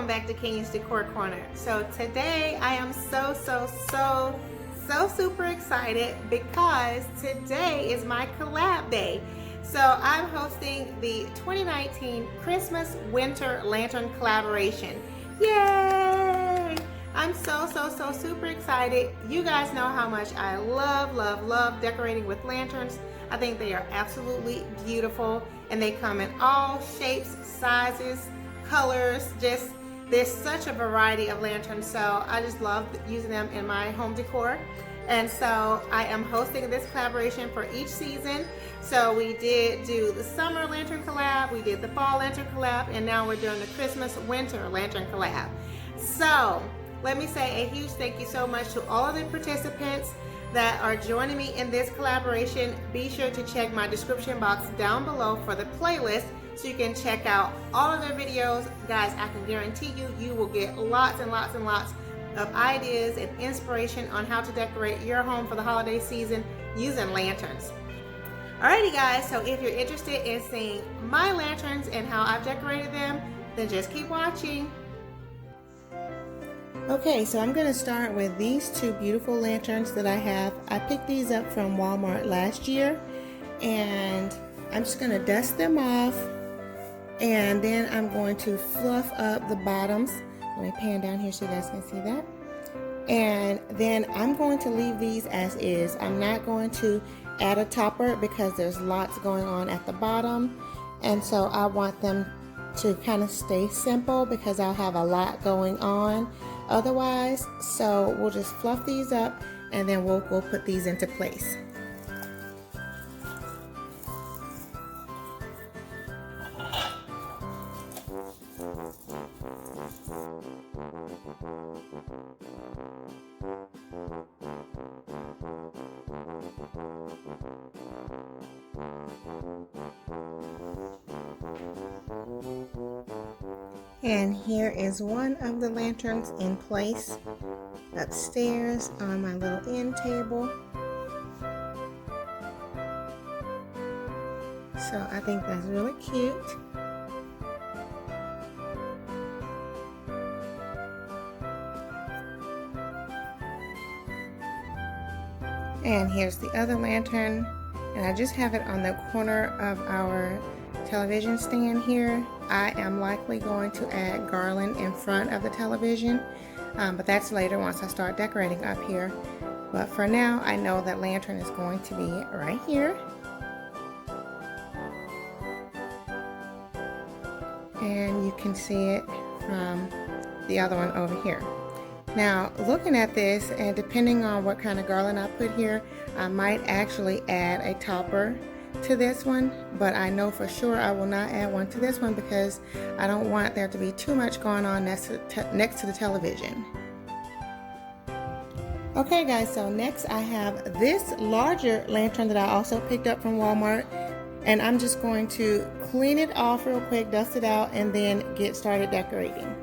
welcome back to King's Decor Corner. So today I am so super excited because today is my collab day. So I'm hosting the 2019 Christmas Winter Lantern Collaboration. Yay! I'm so super excited. You guys know how much I love decorating with lanterns. I think they are absolutely beautiful, and they come in all shapes, sizes, colors. Just there's such a variety of lanterns, so I just love using them in my home decor. And so I am hosting this collaboration for each season. So we did do the summer lantern collab, we did the fall lantern collab, and now we're doing the Christmas winter lantern collab. So let me say a huge thank you so much to all of the participants that are joining me in this collaboration. Be sure to check my description box down below for the playlist so you can check out all of their videos. Guys, I can guarantee you will get lots and lots of ideas and inspiration on how to decorate your home for the holiday season using lanterns. Alrighty guys, so if you're interested in seeing my lanterns and how I've decorated them, then just keep watching. Okay, so I'm going to start with these two beautiful lanterns that I have. I picked these up from Walmart last year, and I'm just going to dust them off, and then I'm going to fluff up the bottoms. Let me pan down here so you guys can see that. And then I'm going to leave these as is. I'm not going to add a topper because there's lots going on at the bottom, and so I want them to kind of stay simple because I'll have a lot going on otherwise. So we'll just fluff these up, and then we'll put these into place. And here is one of the lanterns in place upstairs on my little end table. So I think that's really cute. And here's the other lantern, and I just have it on the corner of our television stand here. I am likely going to add garland in front of the television, but that's later once I start decorating up here. But for now, I know that lantern is going to be right here. And you can see it from the other one over here. Now, looking at this, and depending on what kind of garland I put here, I might actually add a topper to this one, but I know for sure I will not add one to this one because I don't want there to be too much going on next to the television. Okay guys, so next I have this larger lantern that I also picked up from Walmart, and I'm just going to clean it off real quick, dust it out, and then get started decorating.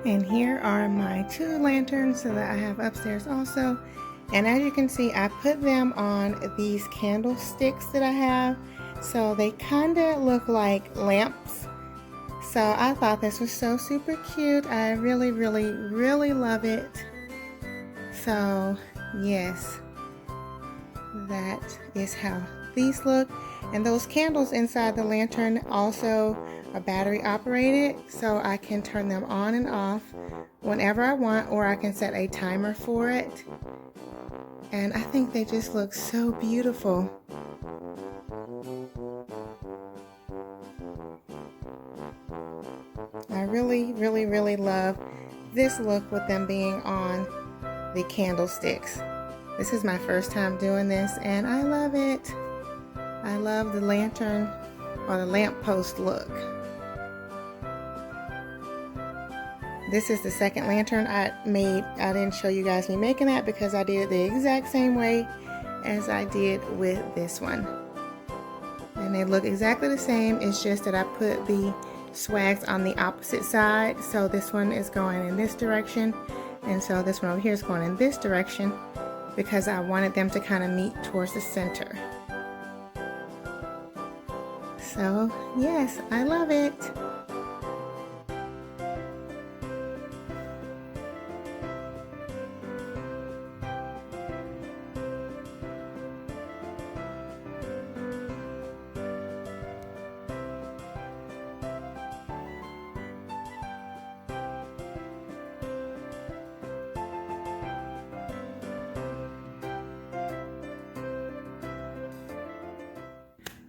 And here are my 2 lanterns that I have upstairs also. And as you can see, I put them on these candlesticks that I have. So they kind of look like lamps. So I thought this was so super cute. I really, really, really love it. So yes, that is how these look. And those candles inside the lantern also are battery operated, so I can turn them on and off whenever I want, or I can set a timer for it. And I think they just look so beautiful. I really, really, really love this look with them being on the candlesticks. This is my first time doing this and I love it. I love the lantern or the lamppost look. This is the second lantern I made. I didn't show you guys me making that because I did it the exact same way as I did with this one. And they look exactly the same. It's just that I put the swags on the opposite side. So this one is going in this direction, and so this one over here is going in this direction because I wanted them to kind of meet towards the center. So yes, I love it.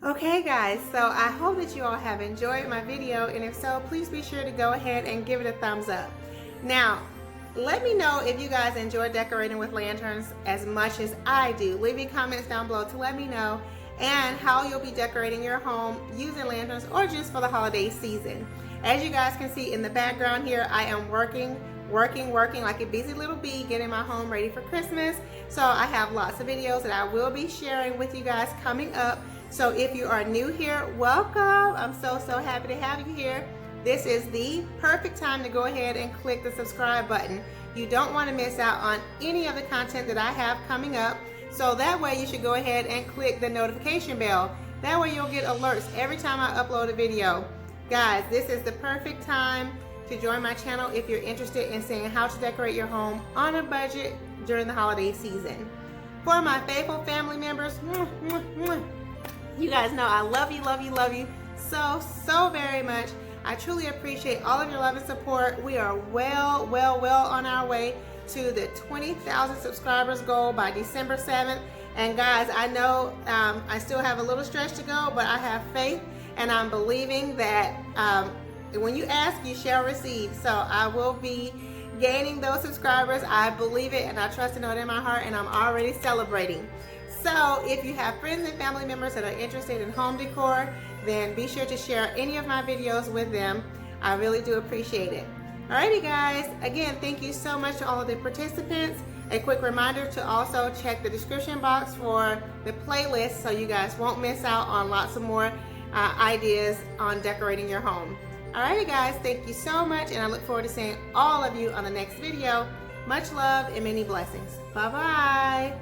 Okay guys, so I hope that you all have enjoyed my video, and if so, please be sure to go ahead and give it a thumbs up. Now, let me know if you guys enjoy decorating with lanterns as much as I do. Leave me comments down below to let me know, and how you'll be decorating your home using lanterns or just for the holiday season. As you guys can see in the background here, I am working like a busy little bee, getting my home ready for Christmas. So I have lots of videos that I will be sharing with you guys coming up. So if you are new here, welcome. I'm so happy to have you here. This is the perfect time to go ahead and click the subscribe button. You don't want to miss out on any of the content that I have coming up. So that way you should go ahead and click the notification bell. That way you'll get alerts every time I upload a video. Guys, this is the perfect time to join my channel if you're interested in seeing how to decorate your home on a budget during the holiday season. For my faithful family members, you guys know I love you so very much. I truly appreciate all of your love and support. We are well on our way to the 20,000 subscribers goal by December 7th. And guys, I know I still have a little stretch to go, but I have faith and I'm believing that when you ask, you shall receive. So I will be gaining those subscribers. I believe it and I trust and know it in my heart, and I'm already celebrating. So if you have friends and family members that are interested in home decor, then be sure to share any of my videos with them. I really do appreciate it. Alrighty guys, again, thank you so much to all of the participants. A quick reminder to also check the description box for the playlist so you guys won't miss out on lots of more ideas on decorating your home. Alrighty guys, thank you so much, and I look forward to seeing all of you on the next video. Much love and many blessings. Bye-bye.